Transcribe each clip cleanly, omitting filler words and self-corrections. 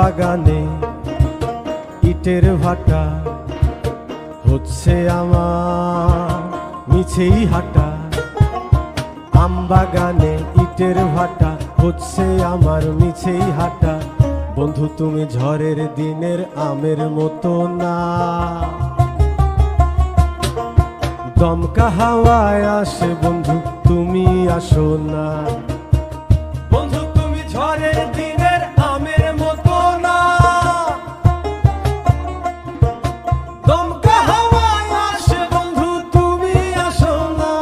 বাগানে ইটের ভাটা হচ্ছে আমার মিছেই হাঁটা। আম বাগানে ইটের ভাটা হচ্ছে আমার মিছেই হাঁটা। বন্ধু তুমি ঝড়ের দিনের আমের মতো না, দমকা হাওয়ায় আসে বন্ধু তুমি আসো না। বন্ধু তুমি ঝড়ের দিনের আমের মতো না, দমকা হাওয়ায় আসে বন্ধু তুমি আসো না।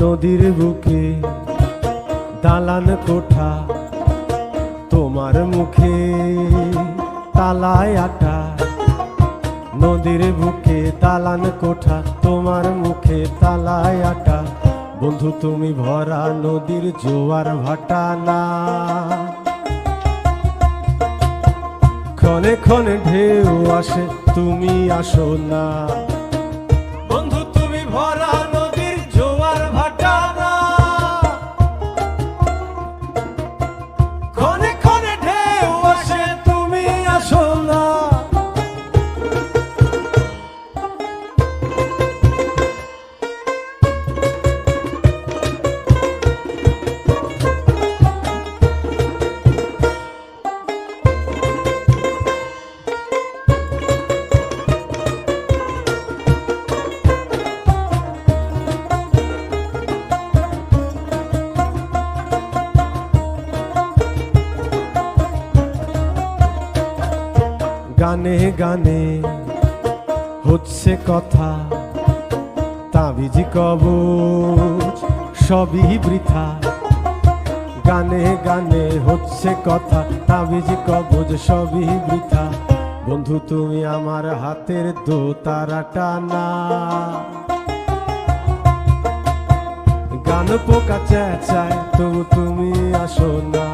নদীর বুকে দালান কোঠা, তোমার মুখে তালায় আটা। নদীর বুকে দালান কোঠা, তোমার মুখে তালায় আটা। বন্ধু তুমি ভরা নদীর জোয়ার ভাটা না, ক্ষণে ক্ষণে ঢেউ আসে তুমি আসো না। বন্ধু তুমি ভরা নদীর জোয়ার ভাটা না, ক্ষণে ক্ষণে ঢেউ আসে তুমি আসো না। গানে গানে হচ্ছে কথা, তাবিজি কবচ সবই বৃথা। গানে গানে হচ্ছে কথা, তাবিজি কবচ সবই বৃথা। বন্ধু তুমি আমার হাতের দোতারাটা না, গান পোকা চেঁচায় তবু তুমি আসো না।